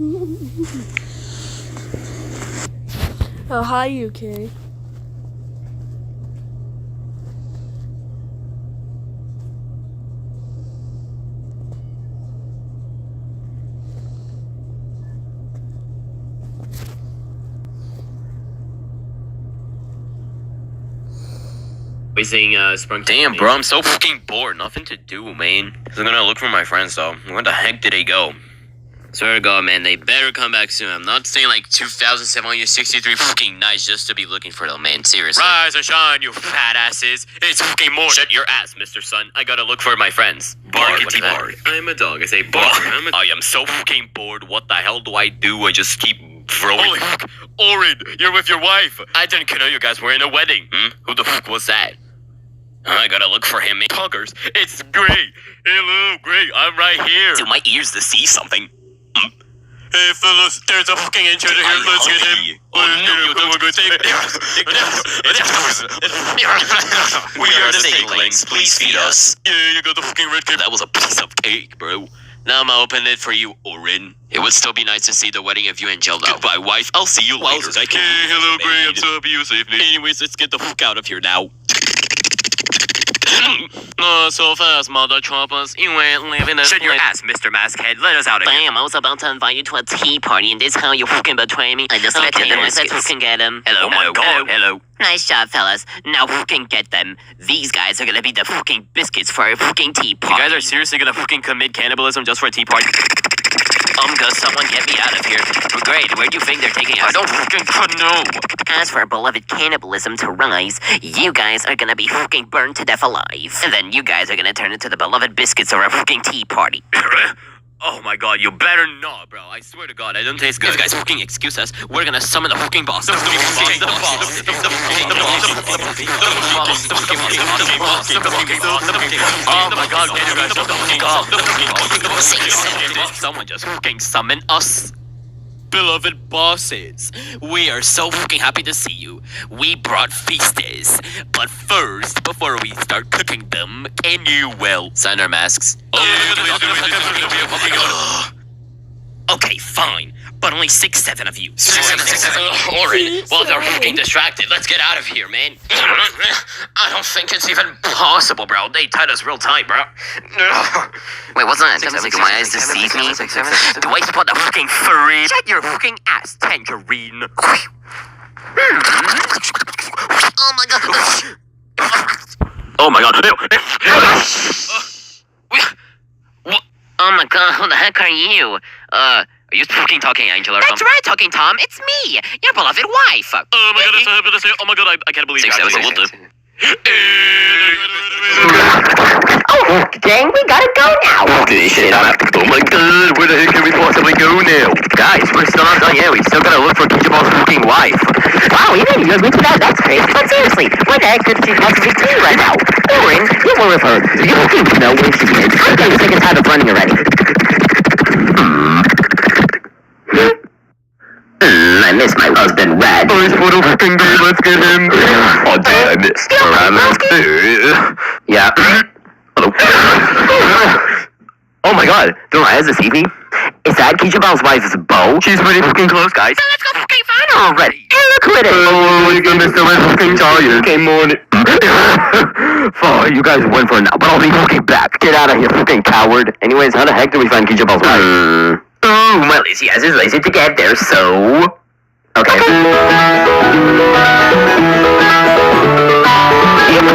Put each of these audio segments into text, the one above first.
Oh, hi, UK. Damn, bro, I'm so fucking bored. Nothing to do, man. I'm gonna look for my friends, though. Where the heck did they go? Swear to God, man, they better come back soon. I'm not staying like 2,763 fucking nights just to be looking for them, man. Seriously. Rise and shine, you fat asses. It's fucking morning. Shut your ass, Mr. Sun. I gotta look for my friends. Barkity bark. I'm a dog. I say bark. I am so fucking bored. What the hell do? I just keep throwing. Holy fuck. Orin, you're with your wife. I didn't know you guys were in a wedding. Who the fuck was that? I gotta look for him. Talkers, it's Gray. Hello, Gray. I'm right here. Do my ears to see something? Hey, fellas, there's a fucking intruder here. Let's get him. Oh, no, you don't go take We are the Stakelings. Please feed us. Yeah, you got the fucking red cake. That was a piece of cake, bro. Now I'm gonna open it for you, Orin. It would still be nice to see the wedding of you and Jelda. Goodbye, wife. I'll see you later. Hey, hello, Gray. I'm so happy you saved me. Anyways, let's get the fuck out of here now. So fast, mother choppers. You ain't living in. Shut your ass, Mr. Maskhead. Let us out of here. Damn, I was about to invite you to a tea party, and this how you fucking betray me. I just let them. Let's fucking get them. Hello, oh my God. Hello. Nice job, fellas. Now fucking get them. These guys are gonna be the fucking biscuits for a fucking tea party. You guys are seriously gonna fucking commit cannibalism just for a tea party? Someone get me out of here. Great, where do you think they're taking us? I don't fucking know. As for beloved cannibalism to rise, you guys are gonna be fucking burned to death alive. And then you guys are gonna turn into the beloved biscuits or a fucking tea party. Oh my God, you better not, bro. I swear to God, I don't taste good. If you guys fucking excuse us, we're gonna summon the fucking boss. The fucking boss. Oh my God, can you guys shut the fucking up? Someone just fucking summon us. Beloved bosses, we are so fucking happy to see you. We brought feasties, but first, before we start cooking them, can you, sign our masks? Okay, fine, but only 6-7 of you. 6-7. Orin, well, they're fucking distracted. Let's get out of here, man. I don't think it's even possible, bro. They tied us real tight, bro. Wait, what's that? Do my eyes deceive me? Do I spot the fucking furry? Shut your fucking ass, Tangerine. Oh my God. Oh my God. Oh my God, who the heck are you? Are you fucking talking Angel or something? That's right, talking Tom. It's me, your beloved wife. Oh my God, that's so happy to see you. Oh my God, I can't believe you actually hold it. Oh, dang, we gotta go now. Okay, shit, oh my God, where the heck can we possibly go now? Guys, we're still not done yet. We still gotta look for Kijabal's fucking wife. Wow, you didn't use me to that. That's crazy. But seriously, what the heck could she possibly do right now? Orin, you were with her. Do you fucking know where she is? I'm getting sick and tired of running already. I miss my husband, Red. Let's get him. Oh, damn, I missed. Yeah. Hello. Oh my God, do my eyes deceive me? Is that Kijabal's wife's Bo? She's pretty fucking close, guys. So let's go fucking find her already. And look who it is. Oh, you're gonna miss the fucking tired. Okay, morning. Fine, you guys win for now, but I'll be fucking back. Get out of here, fucking coward. Anyways, how the heck do we find Kijabal's wife? Oh, my lazy ass is lazy to get there, so... Okay. It's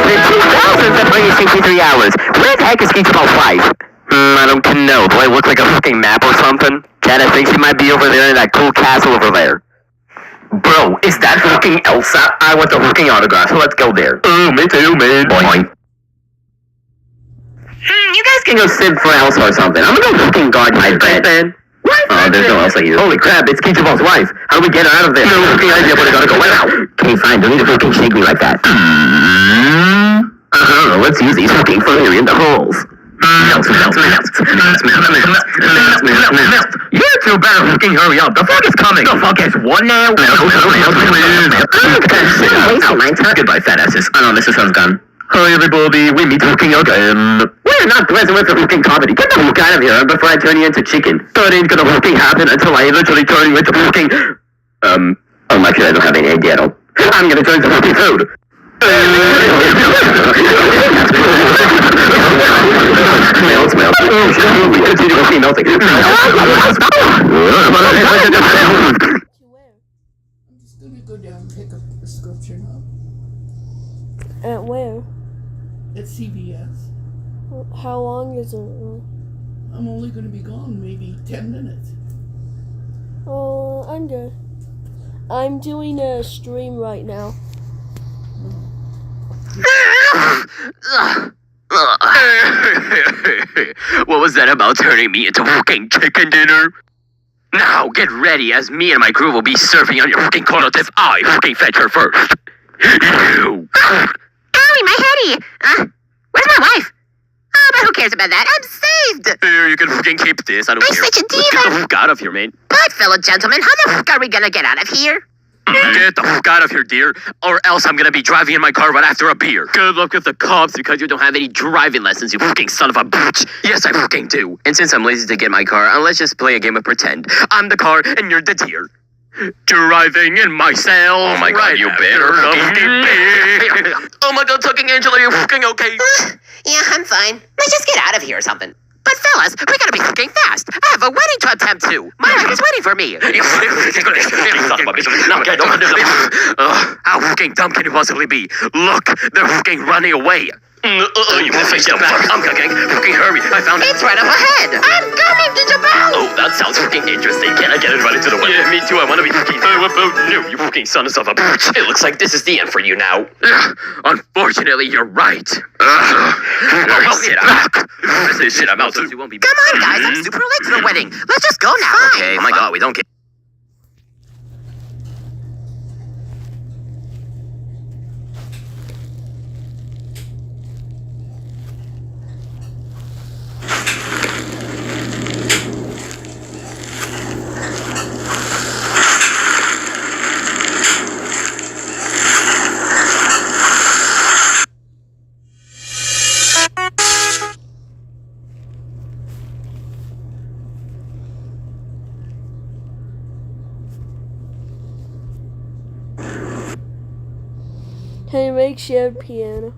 been 2,763 hours. Where the heck is Kijabal's wife? I don't know. Do I look like a fucking map or something? Dad, I think she might be over there in that cool castle over there. Bro, is that fucking Elsa? I want the fucking autograph, so let's go there. Oh, me too, man. Boing. You guys can go sit for Elsa or something. I'm gonna go fucking guard my bed. Man. What? Oh, there's no Elsa here. Holy crap, it's Kijabal's wife. How do we get her out of there? No fucking idea, but I gotta go now. Okay, fine. Don't need to fucking shake me like that. Let's use these fucking furry in the holes. You two better fucking hurry up. The fuck is coming. The fuck is what now? Goodbye, fat asses. Oh no, Mr. Sun's gone. Hi everybody, we meet fucking again. We're not present with the fucking comedy. Get the fuck out of here before I turn you into chicken. That ain't gonna fucking happen until I eventually turn you into fucking... actually I don't have any idea at all. I'm gonna turn to fucking food. Smell. Oh shit, we continue fucking melting. To where? I'm just gonna go down and pick up the prescription up At where? at CVS. How long is it? I'm only gonna be gone maybe 10 minutes. Oh, I'm good. I'm doing a stream right now. What was that about turning me into fucking chicken dinner? Now get ready, as me and my crew will be serving on your fucking corner if I fucking fetch her first. You. Owie, my heady! Where's my wife? Oh, but who cares about that? I'm saved! Here, you can fucking keep this. I don't I'm care. such a Let's get the diva. fuck out of here, man. But, fellow gentlemen, how the fuck are we gonna get out of here? Get the fuck out of here, dear, or else I'm gonna be driving in my car right after a beer. Good luck with the cops because you don't have any driving lessons, you fucking son of a bitch. Yes, I fucking do. And since I'm lazy to get my car, let's just play a game of pretend. I'm the car and you're the deer. Driving in myself. Oh my god, you better fucking Oh my god, Tucking Angela, you fucking okay? Yeah, I'm fine. Let's just get out of here or something. But fellas, we gotta be fucking fast. I have a wedding to attend to. My wife is waiting for me. You son of a bitch. No, okay, don't do how fucking dumb can you possibly be? Look, they're fucking running away. You fucking get back. I'm fucking hurry. I found it. It's right up ahead. I'm coming, Gingerbell. Oh, that sounds fucking interesting. Can I get it right into the way? Yeah, me too. I want to be fucking... what about you? You fucking son of a bitch. It looks like this is the end for you now. Unfortunately, you're right. Shit, I'm out. You won't be... Come on, guys. I'm super late to the wedding. Let's just go now. Okay, my god, we don't get... Can you make shared piano?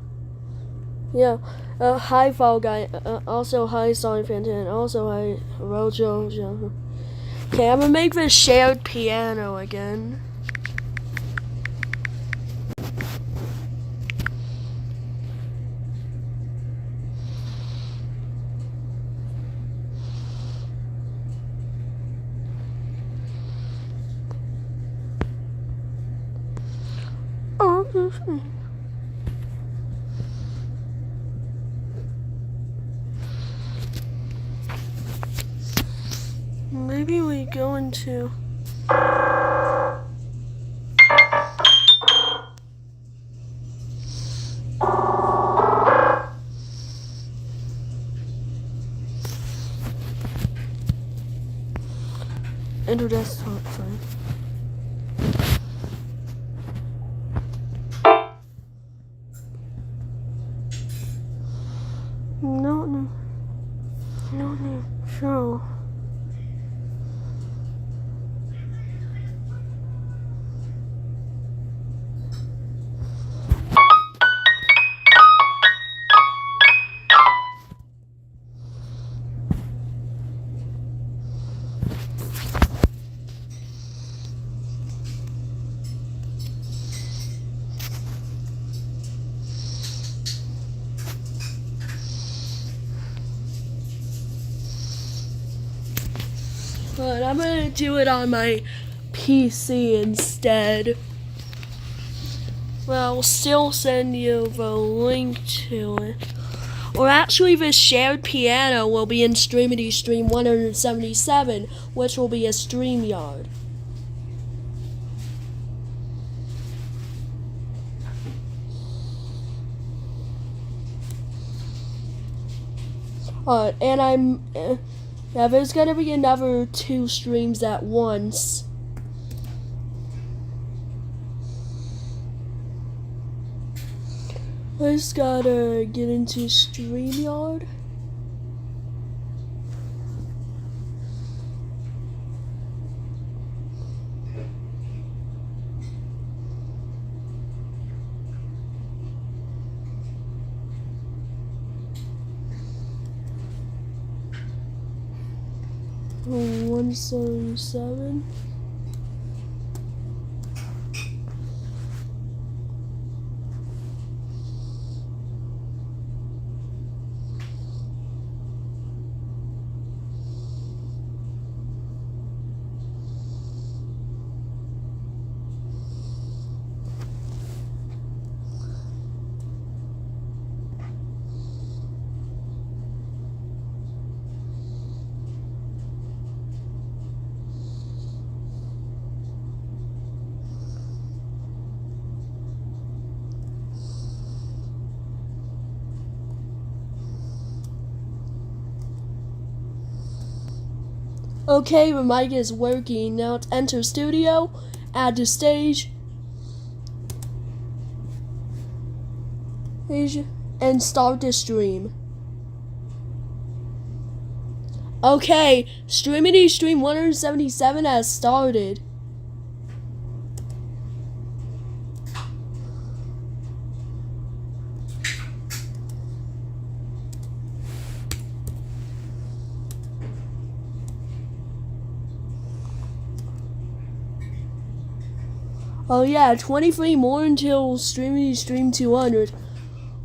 Yeah. Hi, Fall Guy. Also, hi, Sonic Fantan. Also, hi, Rojo. Okay, I'm gonna make this shared piano again. Maybe we go into... Enter desktop, fine. No, show. But I'm gonna do it on my PC instead. Well, I'll still send you the link to it. Or actually, the shared piano will be in Streamity Stream 177, which will be a StreamYard. And yeah, there's gonna be another 2 streams at once. First gotta get into StreamYard. Oh, 177. Okay, the mic is working. Now let's enter studio, add to stage, and start the stream. Okay, Streamity Stream 177 has started. Oh yeah, 23 more until Streamity Stream 200.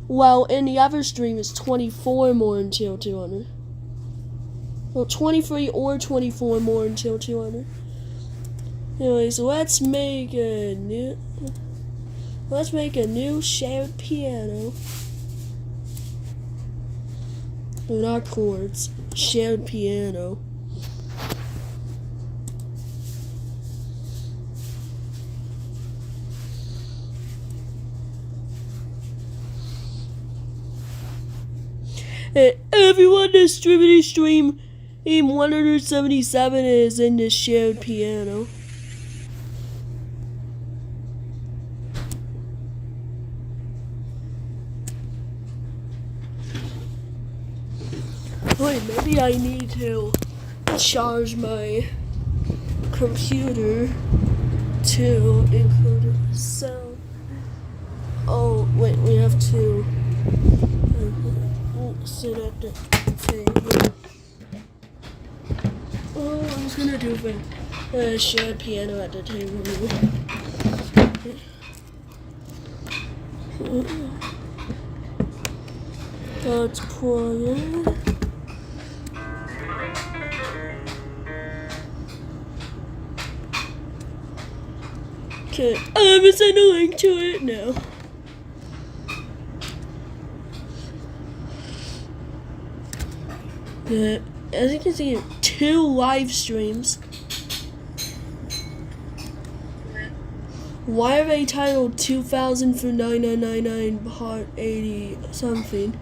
While in the other stream is 24 more until 200. Well, 23 or 24 more until 200. Anyways, let's make a new shared piano. Well, not chords, shared piano. Hey, everyone, this Streamity Stream 177 is in the shared piano. Wait, maybe I need to charge my computer to include sound. Oh, wait, we have to sit at the table. Oh, I was gonna do the shared piano at the table. Let's plug in. Okay, I'm gonna send a link to it now. As you can see, 2 live streams. Why are they titled 2000 for 9999 part 80 something?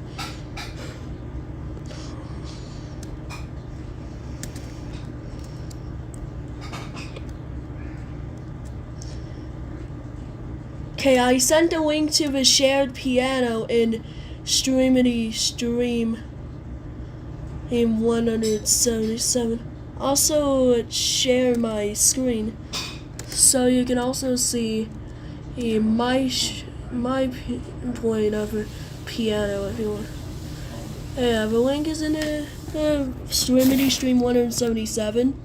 Okay, I sent a link to the shared piano in Streamity Stream in 177. Also, share my screen so you can also see my point of a piano if you want. Yeah, the link is in the Streamity Stream 177.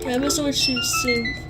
Okay, I'm gonna switch to synth.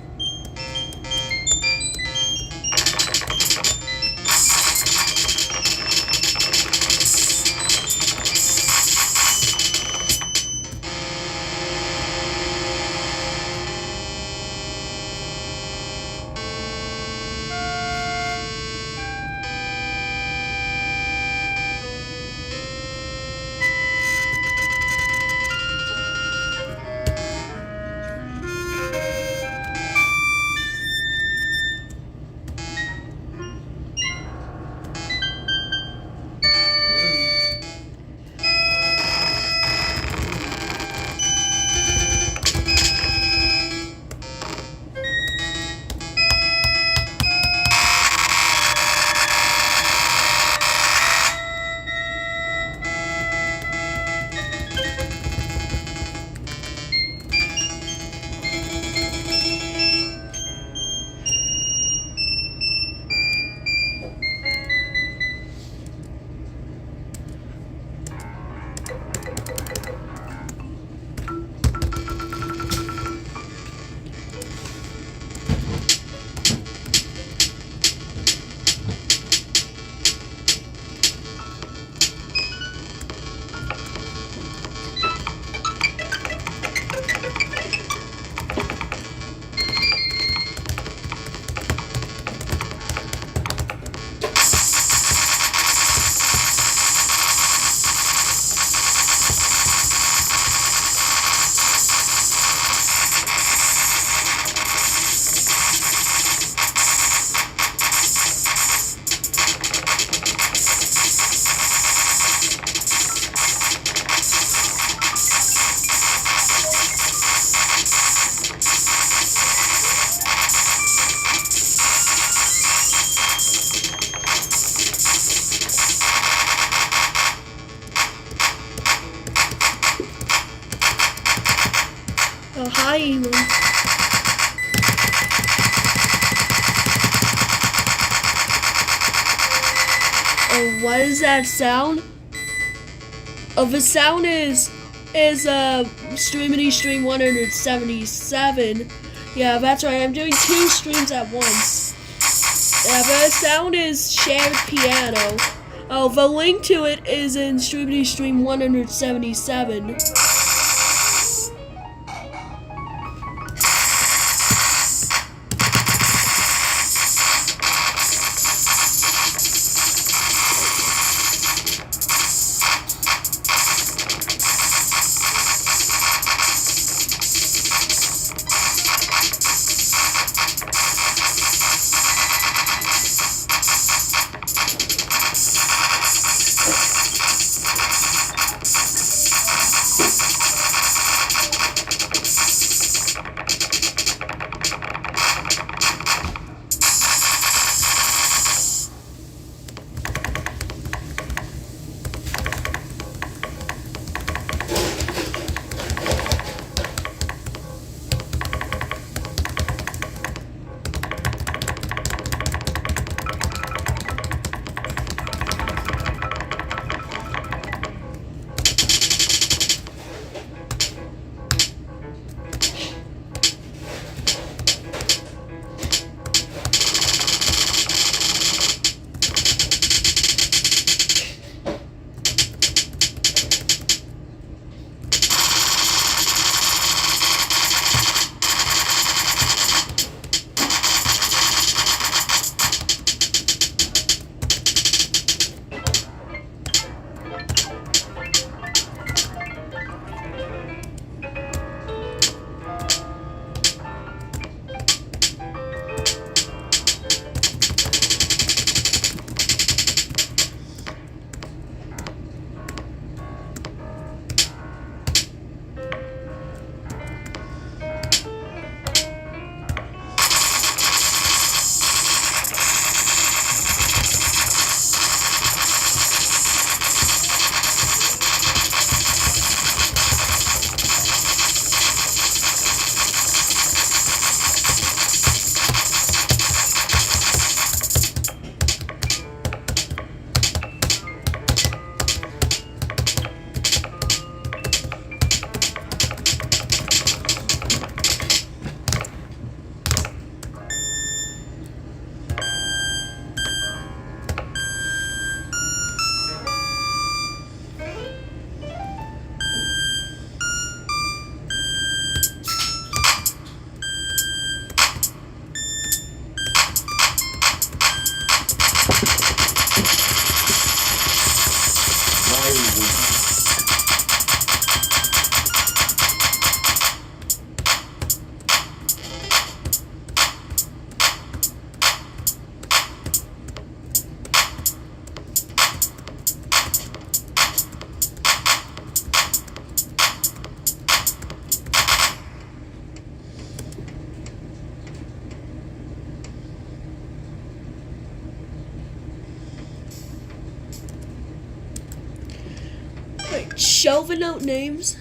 Oh, hi, Eamon. Oh, what is that sound? Oh, the sound is Streamity Stream 177. Yeah, that's right. I'm doing 2 streams at once. Yeah, the sound is shared piano. Oh, the link to it is in Streamity Stream 177. shelving out names?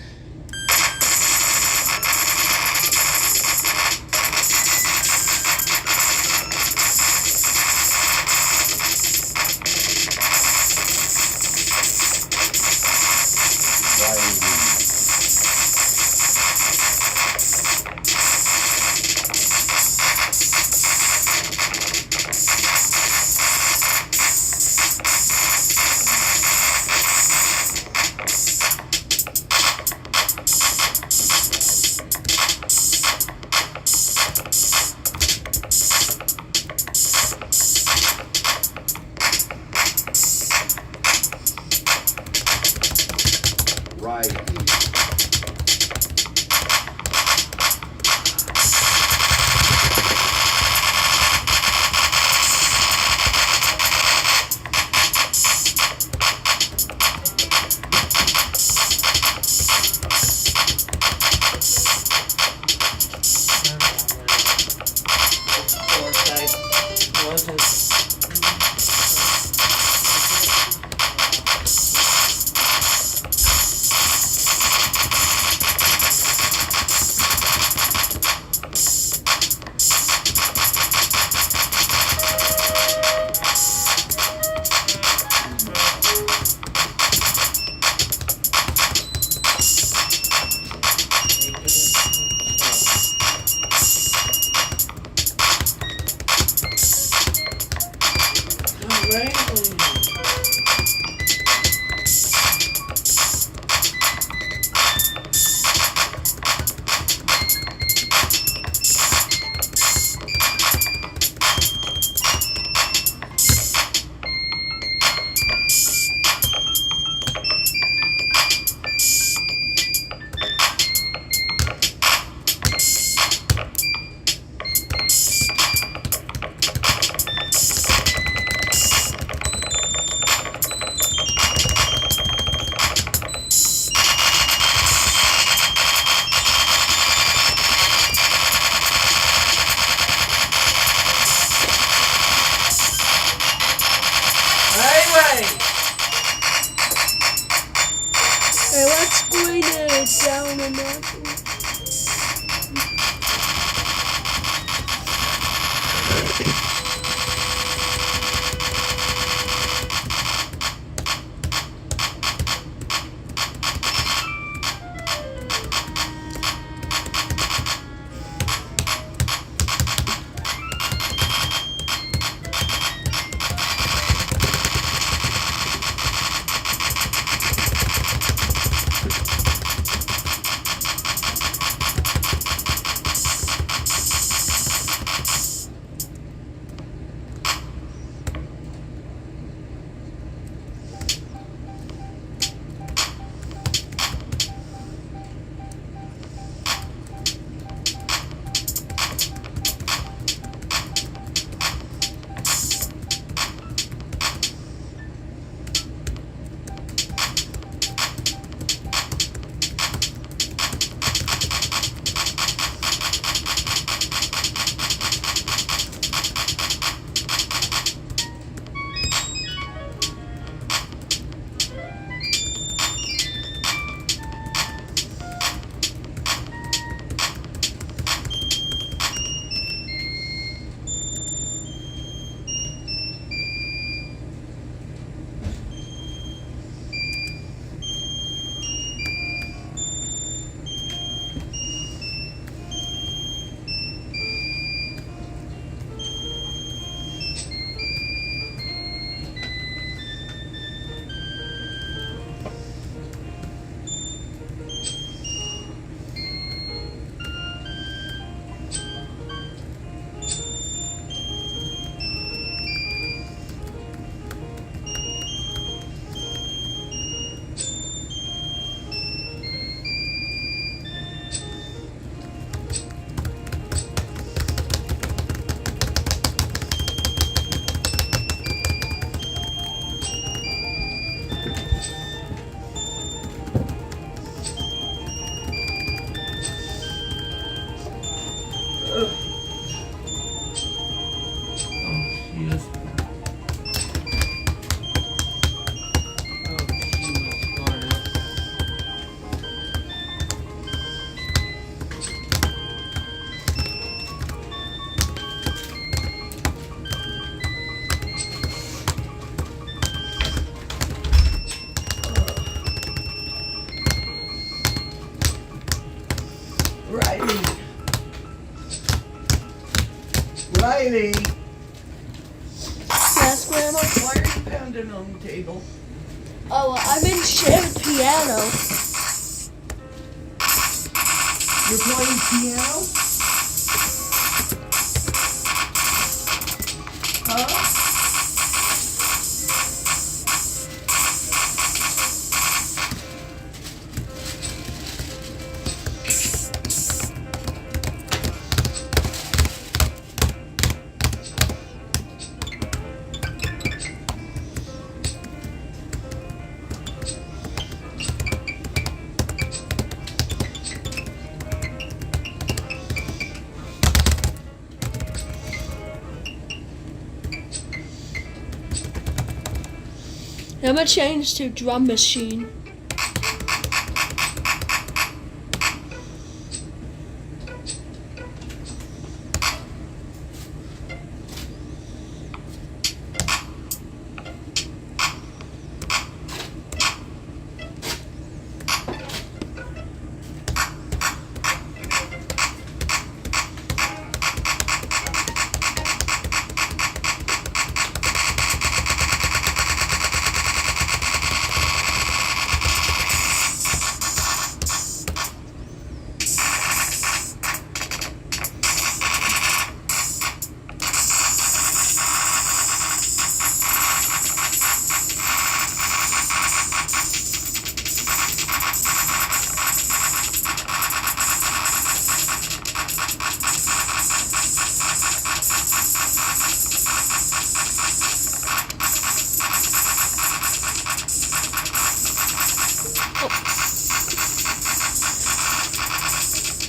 Hey, let's bring it down a notch. Riley. Riley, Yes, Grandma. why are you pounding on the table? Oh, I'm in shared piano. You're playing piano? Huh? I'm gonna change to drum machine.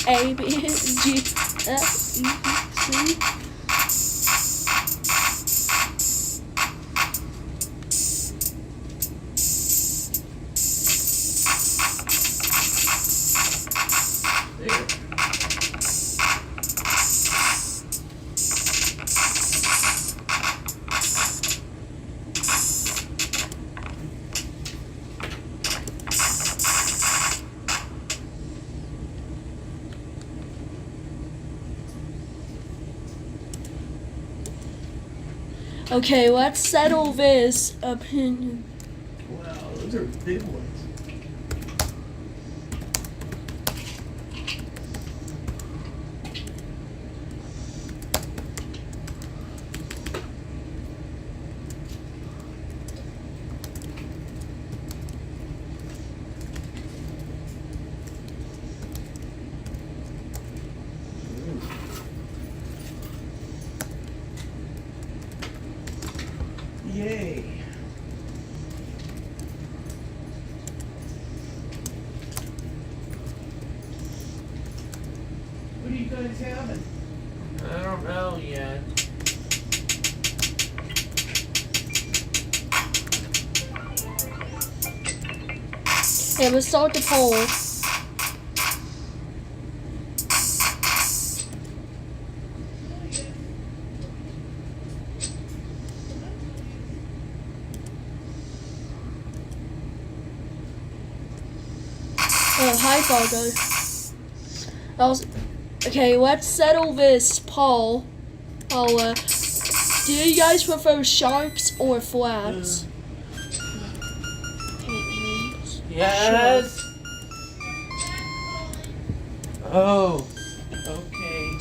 A, B, G, F, E, C. Okay, let's settle this opinion. Wow, those are big ones. Yay. What are you guys having? I don't know yet. Okay, let's start the poll. Oh, hi, Fargo. Okay, let's settle this poll. Do you guys prefer sharps or flats? Yes. Oh. Okay.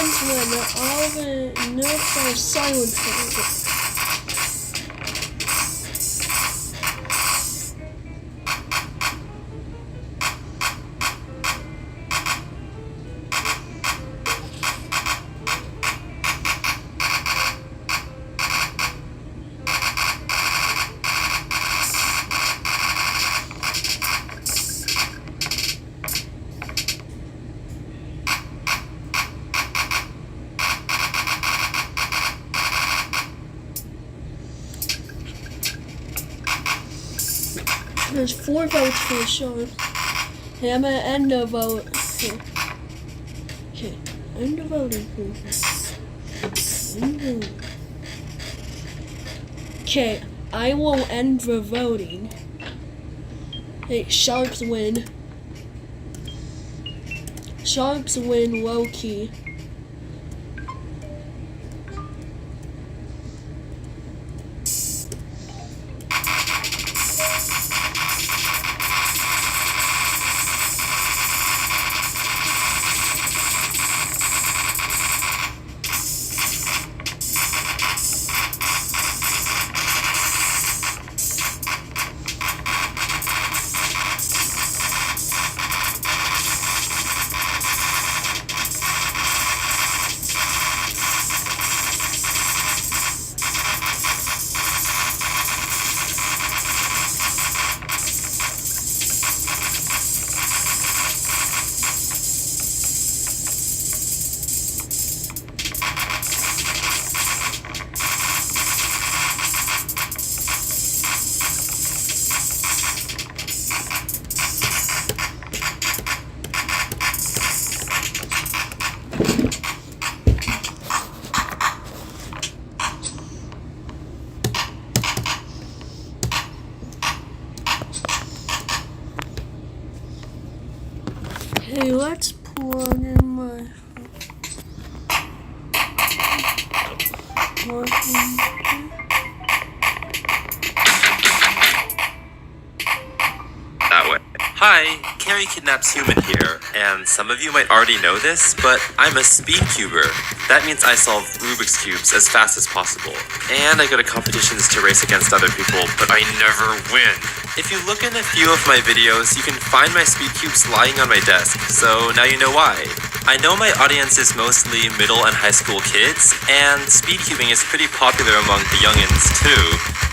ends when all the notes are silent. There's 4 votes for the sharp. Okay, I'm gonna end the vote. Okay, end the voting. Okay, I will end the voting. Hey, sharps win. Sharps win low key. Hey, let's plug in my That way. Hi, Carrie Kidnaps Human here, and some of you might already know this, but I'm a speed cuber. That means I solve Rubik's Cubes as fast as possible. And I go to competitions to race against other people, but I never win. If you look in a few of my videos, you can find my speed cubes lying on my desk, so now you know why. I know my audience is mostly middle and high school kids, and speed cubing is pretty popular among the youngins too.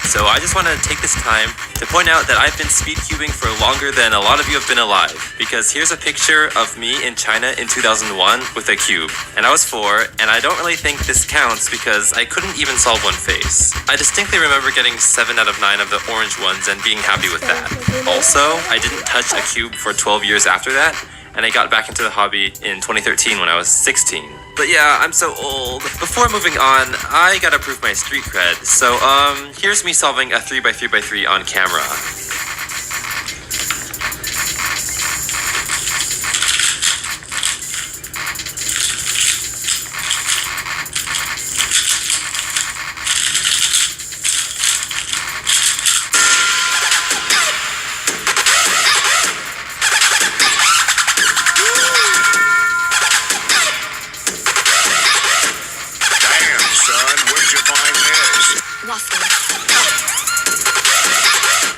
So I just want to take this time to point out that I've been speed cubing for longer than a lot of you have been alive. Because here's a picture of me in China in 2001 with a cube. And I was 4, and I don't really think this counts because I couldn't even solve one face. I distinctly remember getting 7 out of 9 of the orange ones and being happy with that. Also, I didn't touch a cube for 12 years after that, and I got back into the hobby in 2013 when I was 16. But yeah, I'm so old. Before moving on, I gotta prove my street cred. So, here's me solving a 3x3x3 on camera.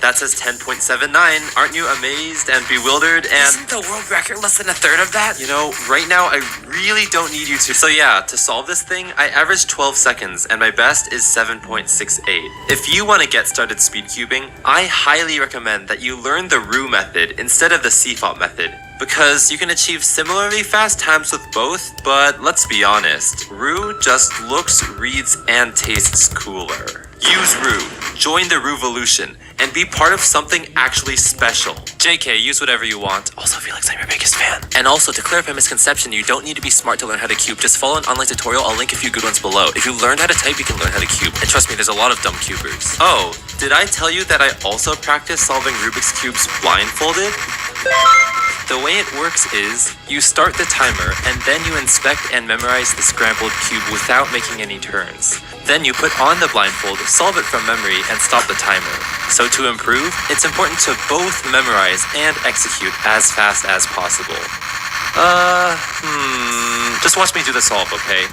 That says 10.79. Aren't you amazed and bewildered? And isn't the world record less than a third of that? You know, right now I really don't need you to. So yeah, to solve this thing, I averaged 12 seconds and my best is 7.68. If you want to get started speed cubing, I highly recommend that you learn the Roux method instead of the CFOP method, because you can achieve similarly fast times with both, but let's be honest, Roux just looks, reads, and tastes cooler. Use Roux, join the Rouxvolution, and be part of something actually special. JK, use whatever you want. Also, Felix, I'm your biggest fan. And also, to clear up a misconception, you don't need to be smart to learn how to cube. Just follow an online tutorial. I'll link a few good ones below. If you learned how to type, you can learn how to cube. And trust me, there's a lot of dumb cubers. Oh, did I tell you that I also practice solving Rubik's Cubes blindfolded? The way it works is, you start the timer, and then you inspect and memorize the scrambled cube without making any turns. Then you put on the blindfold, solve it from memory, and stop the timer. So to improve, it's important to both memorize and execute as fast as possible. Just watch me do the solve, okay?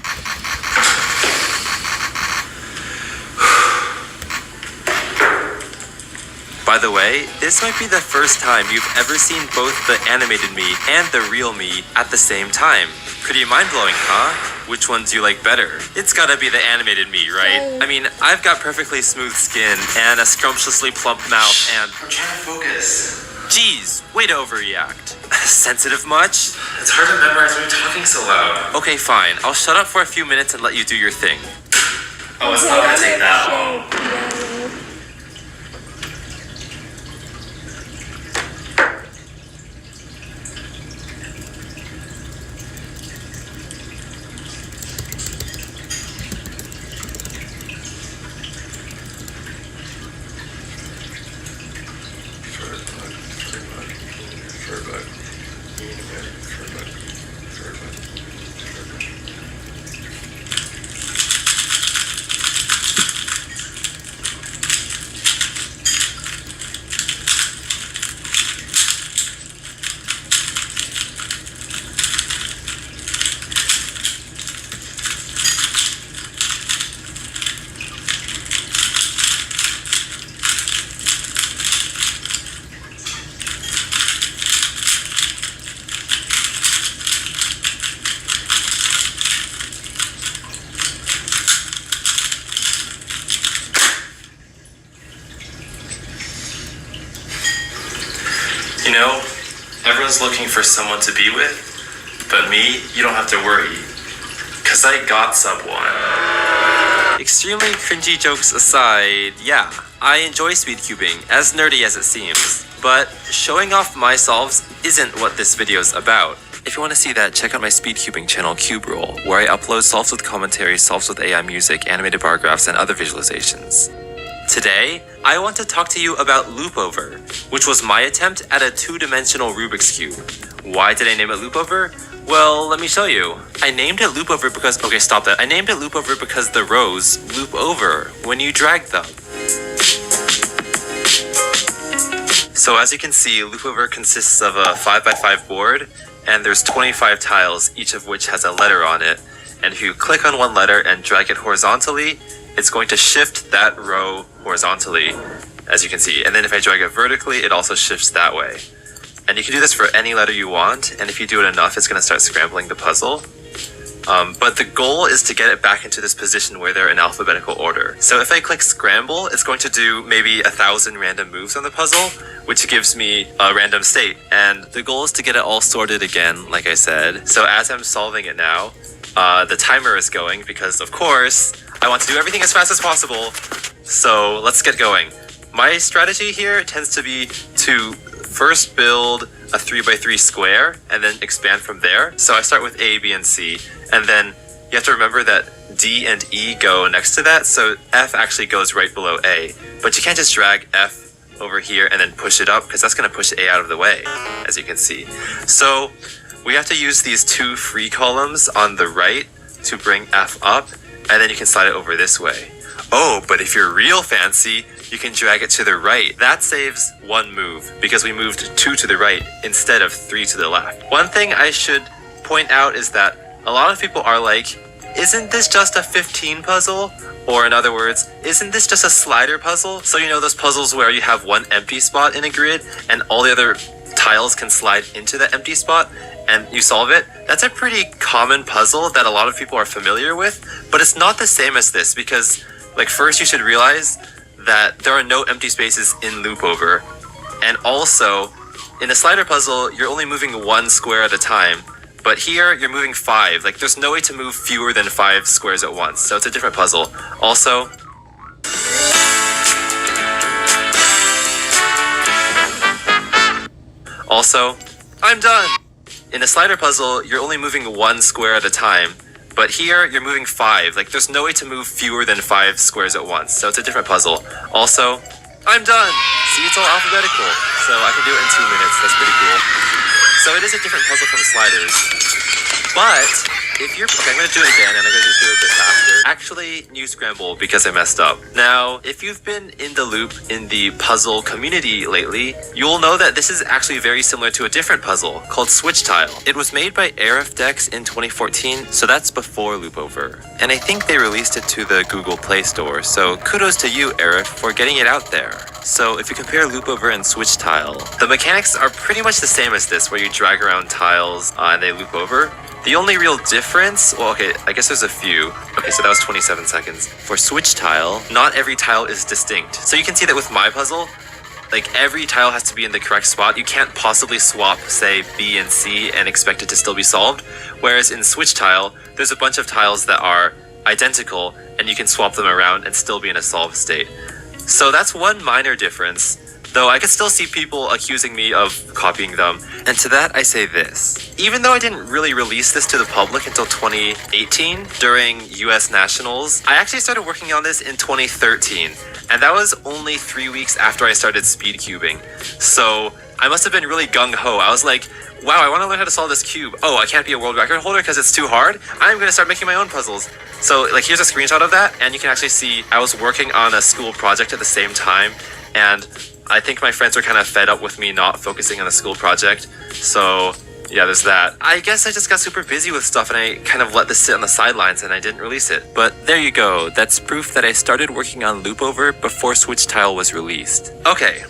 By the way, this might be the first time you've ever seen both the animated me and the real me at the same time. Pretty mind-blowing, huh? Which one do you like better? It's gotta be the animated me, right? I mean, I've got perfectly smooth skin and a scrumptiously plump mouth and... I'm trying to focus. Jeez, way to overreact. Sensitive much? It's hard to memorize when you're talking so loud. Okay, fine. I'll shut up for a few minutes and let you do your thing. Oh, it's not gonna take that long. You know, everyone's looking for someone to be with, but me, you don't have to worry, cause I got someone. Extremely cringy jokes aside, yeah, I enjoy speedcubing, as nerdy as it seems, but showing off my solves isn't what this video's about. If you want to see that, check out my speedcubing channel, CubeRoll, where I upload solves with commentary, solves with AI music, animated bar graphs, and other visualizations. Today, I want to talk to you about Loopover, which was my attempt at a two-dimensional Rubik's Cube. Why did I name it Loopover? Well, let me show you. I named it Loopover because... Okay, stop that. I named it Loopover because the rows loop over when you drag them. So as you can see, Loopover consists of a 5x5 board, and there's 25 tiles, each of which has a letter on it. And if you click on one letter and drag it horizontally, it's going to shift that row horizontally, as you can see. And then if I drag it vertically, it also shifts that way. And you can do this for any letter you want, and if you do it enough, it's going to start scrambling the puzzle. But the goal is to get it back into this position where they're in alphabetical order. So if I click scramble, it's going to do maybe 1,000 random moves on the puzzle, which gives me a random state. And the goal is to get it all sorted again, like I said. So as I'm solving it now, the timer is going because, of course, I want to do everything as fast as possible. So let's get going. My strategy here tends to be to first build a 3x3 square and then expand from there. So I start with A, B, and C, and then you have to remember that D and E go next to that, so F actually goes right below A. But you can't just drag F over here and then push it up, because that's going to push A out of the way, as you can see. So we have to use these two free columns on the right to bring F up, and then you can slide it over this way. Oh, but if you're real fancy, you can drag it to the right. That saves one move, because we moved 2 to the right instead of 3 to the left. One thing I should point out is that a lot of people are like, isn't this just a 15 puzzle? Or in other words, isn't this just a slider puzzle? So you know those puzzles where you have one empty spot in a grid and all the other tiles can slide into that empty spot and you solve it? That's a pretty common puzzle that a lot of people are familiar with, but it's not the same as this because, like, first you should realize that there are no empty spaces in Loopover, and also in a slider puzzle you're only moving 1 square at a time, but here you're moving 5. Like, there's no way to move fewer than 5 squares at once, so it's a different puzzle. Also, I'm done! In a slider puzzle, you're only moving 1 square at a time, but here you're moving 5. Like, there's no way to move fewer than 5 squares at once, so it's a different puzzle. Also, I'm done! See, it's all alphabetical, so I can do it in 2 minutes. That's pretty cool. So it is a different puzzle from sliders. But if you're, okay, I'm gonna do it again, and I'm gonna do it a bit faster. Actually, new scramble because I messed up. Now, if you've been in the loop in the puzzle community lately, you'll know that this is actually very similar to a different puzzle called Switch Tile. It was made by Decks in 2014, so that's before Loopover. And I think they released it to the Google Play Store, so kudos to you, Arif, for getting it out there. So if you compare Loopover and Switch Tile, the mechanics are pretty much the same as this, where you drag around tiles and they loop over. The only real difference, well, okay, I guess there's a few. Okay, so that was 27 seconds. For Switch Tile, not every tile is distinct. So you can see that with my puzzle, like every tile has to be in the correct spot. You can't possibly swap, say, B and C and expect it to still be solved. Whereas in Switch Tile, there's a bunch of tiles that are identical and you can swap them around and still be in a solved state. So that's one minor difference, though I could still see people accusing me of copying them. And to that I say this. Even though I didn't really release this to the public until 2018 during US Nationals, I actually started working on this in 2013. And that was only 3 weeks after I started speed cubing. So I must have been really gung-ho. I was like, wow, I want to learn how to solve this cube. Oh, I can't be a world record holder because it's too hard? I'm going to start making my own puzzles. So like here's a screenshot of that, and you can actually see I was working on a school project at the same time, and I think my friends were kind of fed up with me not focusing on a school project. So yeah, there's that. I guess I just got super busy with stuff and I kind of let this sit on the sidelines and I didn't release it. But there you go. That's proof that I started working on Loopover before Switch Tile was released. Okay.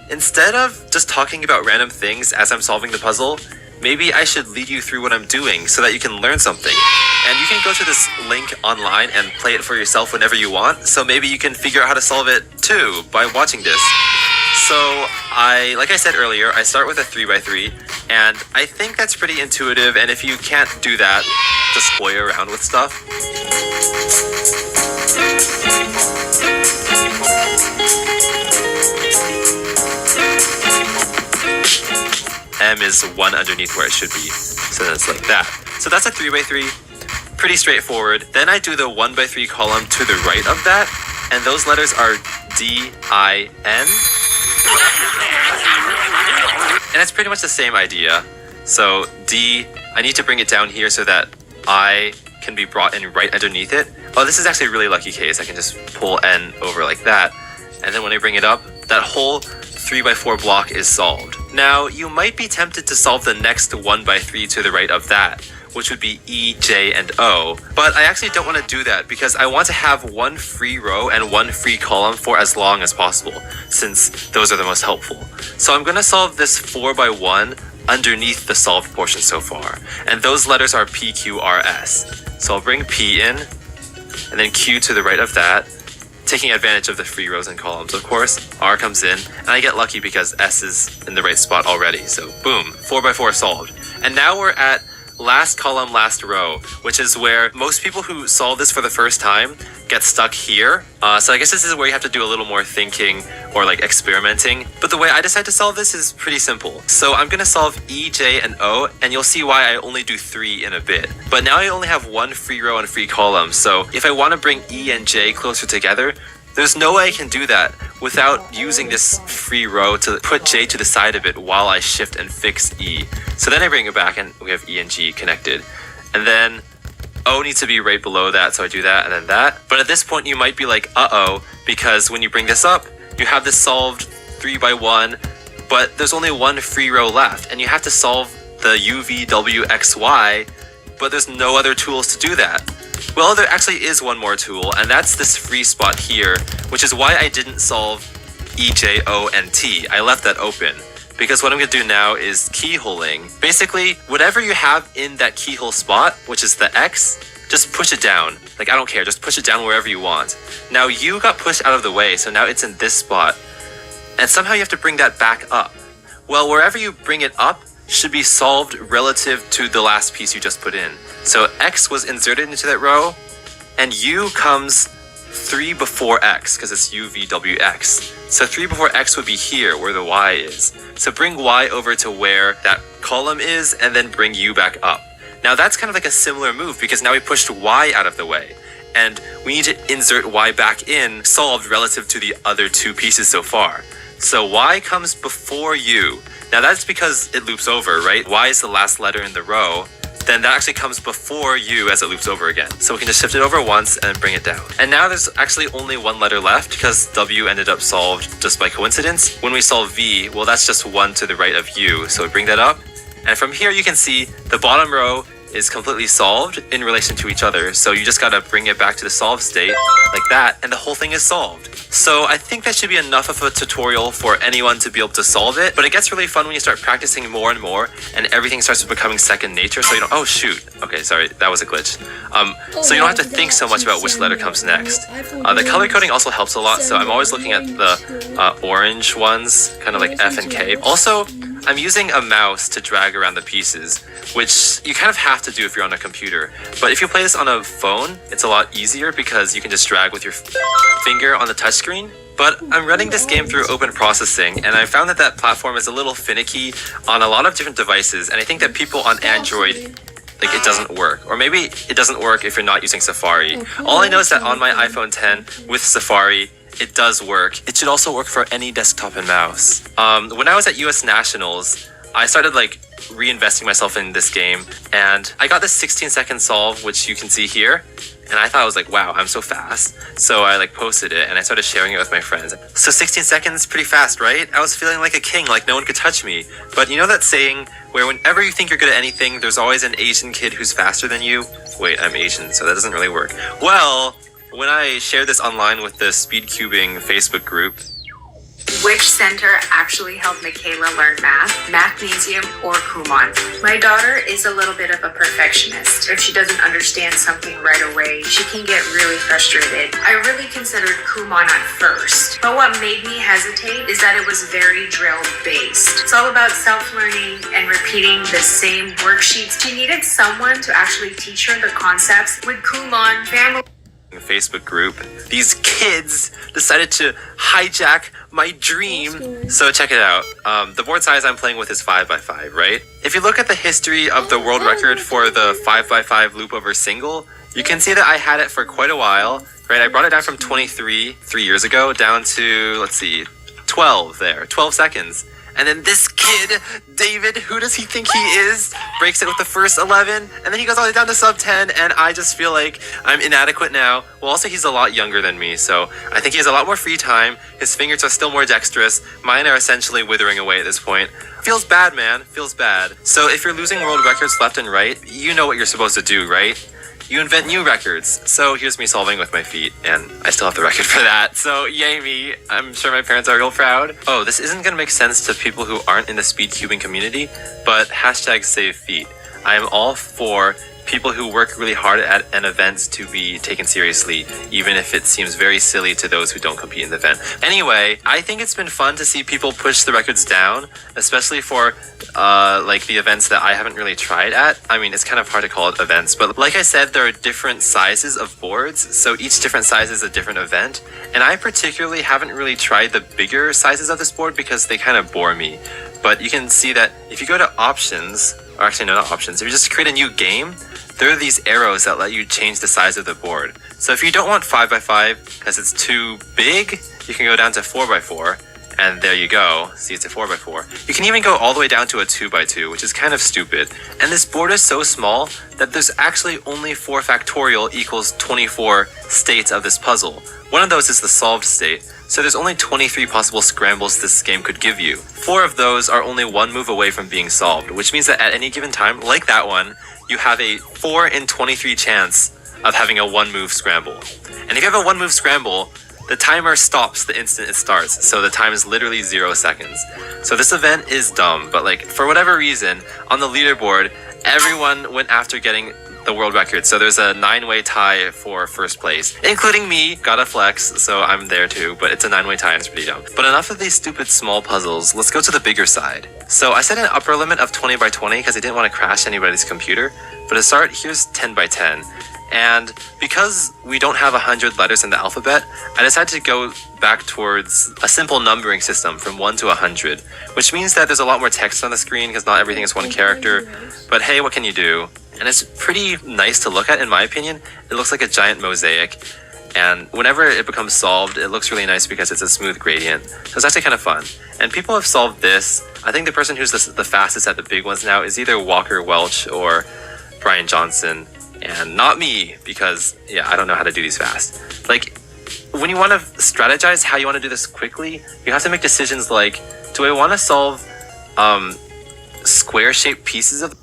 Instead of just talking about random things as I'm solving the puzzle, maybe I should lead you through what I'm doing so that you can learn something. And you can go to this link online and play it for yourself whenever you want. So maybe you can figure out how to solve it too by watching this. So like I said earlier, I start with a 3x3, and I think that's pretty intuitive, and if you can't do that, just toy around with stuff. M is one underneath where it should be, so then it's like that. So that's a 3x3, pretty straightforward. Then I do the 1x3 column to the right of that, and those letters are D, I, N. And it's pretty much the same idea. So D, I need to bring it down here so that I can be brought in right underneath it. Oh, this is actually a really lucky case. I can just pull N over like that. And then when I bring it up, that whole 3x4 block is solved. Now, you might be tempted to solve the next 1x3 to the right of that, which would be E, J, and O. But I actually don't want to do that because I want to have one free row and one free column for as long as possible, since those are the most helpful. So I'm going to solve this 4x1 underneath the solved portion so far. And those letters are P, Q, R, S. So I'll bring P in, and then Q to the right of that, taking advantage of the free rows and columns, of course. R comes in, and I get lucky because S is in the right spot already. So boom, 4x4 solved. And now we're at last column, last row, which is where most people who solve this for the first time get stuck here. So I guess this is where you have to do a little more thinking or like experimenting. But the way I decide to solve this is pretty simple. So I'm gonna solve E, J, and O, and you'll see why I only do 3 in a bit. But now I only have one free row and free column. So if I want to bring E and J closer together, there's no way I can do that without using this free row to put J to the side of it while I shift and fix E. So then I bring it back and we have E and G connected. And then O needs to be right below that, so I do that and then that. But at this point you might be like, uh-oh, because when you bring this up, you have this solved 3x1, but there's only one free row left, and you have to solve the U, V, W, X, Y, but there's no other tools to do that. Well, there actually is one more tool, and that's this free spot here, which is why I didn't solve E, J, O, and T. I left that open, because what I'm going to do now is keyholing. Basically, whatever you have in that keyhole spot, which is the X, just push it down. Like, I don't care, just push it down wherever you want. Now, U got pushed out of the way, so now it's in this spot, and somehow you have to bring that back up. Well, wherever you bring it up should be solved relative to the last piece you just put in. So X was inserted into that row, and U comes 3 before X, because it's U, V, W, X. So 3 before X would be here, where the Y is. So bring Y over to where that column is, and then bring U back up. Now that's kind of like a similar move, because now we pushed Y out of the way, and we need to insert Y back in, solved relative to the other 2 pieces so far. So Y comes before U. Now that's because it loops over, right? Y is the last letter in the row, then that actually comes before U as it loops over again. So we can just shift it over once and bring it down. And now there's actually only one letter left because W ended up solved just by coincidence. When we solve V, well, that's just 1 to the right of U. So we bring that up. And from here, you can see the bottom row is completely solved in relation to each other. So you just gotta bring it back to the solved state like that, and the whole thing is solved. So I think that should be enough of a tutorial for anyone to be able to solve it, but it gets really fun when you start practicing more and more and everything starts becoming second nature. So you don't, oh shoot, okay, sorry, that was a glitch. So you don't have to think so much about which letter comes next. The color coding also helps a lot, so I'm always looking at the orange ones, kind of like F and K. Also, I'm using a mouse to drag around the pieces, which you kind of have to do if you're on a computer. But if you play this on a phone, it's a lot easier because you can just drag with your finger on the touchscreen. But I'm running this game through open processing, and I found that that platform is a little finicky on a lot of different devices, and I think that people on Android, like, it doesn't work. Or maybe it doesn't work if you're not using Safari. All I know is that on my iPhone 10 with Safari, it does work. It should also work for any desktop and mouse. When I was at US Nationals, I started like reinvesting myself in this game, and I got this 16-second solve, which you can see here. And I thought, I was like, wow, I'm so fast. So I like posted it and I started sharing it with my friends. So 16 seconds, pretty fast, right? I was feeling like a king, like no one could touch me. But you know that saying where whenever you think you're good at anything, there's always an Asian kid who's faster than you? Wait, I'm Asian, so that doesn't really work. Well, when I shared this online with the Speed Cubing Facebook group, which center actually helped Michaela learn math, Mathnesium or Kumon? My daughter is a little bit of a perfectionist. If she doesn't understand something right away, she can get really frustrated. I really considered Kumon at first, but what made me hesitate is that it was very drill based. It's all about self-learning and repeating the same worksheets. She needed someone to actually teach her the concepts. With Kumon, family Facebook group, these kids decided to hijack my dream. So check it out. The board size I'm playing with is 5x5, right? If you look at the history of the world record for the 5x5 loop over single, you can see that I had it for quite a while, right? I brought it down from 23 3 years ago down to, let's see, 12 there, 12 seconds. And then this kid, David, who does he think he is, breaks it with the first 11, and then he goes all the way down to sub 10, and I just feel like I'm inadequate now. Well, also he's a lot younger than me, so I think he has a lot more free time. His fingers are still more dexterous. Mine are essentially withering away at this point. Feels bad, man. Feels bad. So if you're losing world records left and right, you know what you're supposed to do, right? You invent new records. So here's me solving with my feet, and I still have the record for that. So yay me. I'm sure my parents are real proud. Oh, this isn't gonna make sense to people who aren't in the speed cubing community, but hashtag save feet. I am all for people who work really hard at an event to be taken seriously, even if it seems very silly to those who don't compete in the event. Anyway, I think it's been fun to see people push the records down, especially for like the events that I haven't really tried at. I mean, it's kind of hard to call it events, but like I said, there are different sizes of boards, so each different size is a different event, and I particularly haven't really tried the bigger sizes of this board because they kind of bore me. But you can see that if you go to options, or actually no, not options, if you just create a new game, there are these arrows that let you change the size of the board. So if you don't want 5x5 because it's too big, you can go down to 4x4, and there you go. See, it's a 4x4. You can even go all the way down to a 2x2, which is kind of stupid. And this board is so small that there's actually only 4 factorial equals 24 states of this puzzle. One of those is the solved state, so there's only 23 possible scrambles this game could give you. 4 of those are only 1 move away from being solved, which means that at any given time, like that one, you have a 4 in 23 chance of having a 1-move scramble. And if you have a 1-move scramble, the timer stops the instant it starts, so the time is literally 0 seconds. So this event is dumb, but like for whatever reason, on the leaderboard, everyone went after getting the world record. So there's a 9-way tie for first place, including me. Gotta flex, so I'm there too, but it's a 9-way tie and it's pretty dumb. But enough of these stupid small puzzles, let's go to the bigger side. So I set an upper limit of 20 by 20 because I didn't want to crash anybody's computer, but to start, here's 10 by 10. And because we don't have 100 letters in the alphabet, I decided to go back towards a simple numbering system from 1 to 100, which means that there's a lot more text on the screen because not everything is one character. But hey, what can you do? And it's pretty nice to look at, in my opinion. It looks like a giant mosaic, and whenever it becomes solved, it looks really nice because it's a smooth gradient. So it's actually kind of fun. And people have solved this. I think the person who's the fastest at the big ones now is either Walker Welch or Brian Johnson, and not me, because yeah, I don't know how to do these fast. Like, when you want to strategize how you want to do this quickly, you have to make decisions like, do I want to solve square-shaped pieces of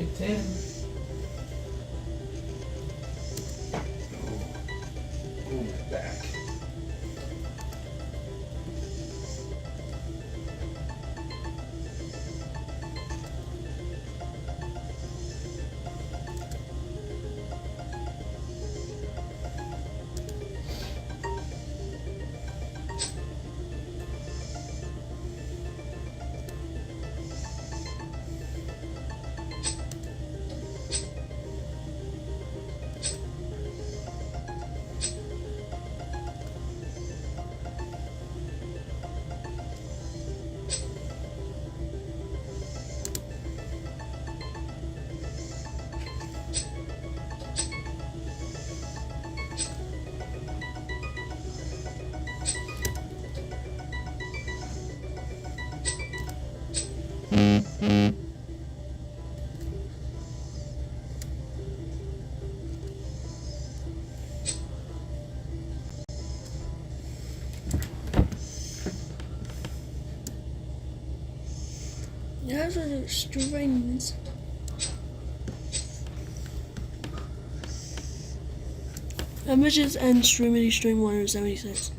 It's in. Oh, my back. Yeah, those are strings. How much is end streamity stream 176?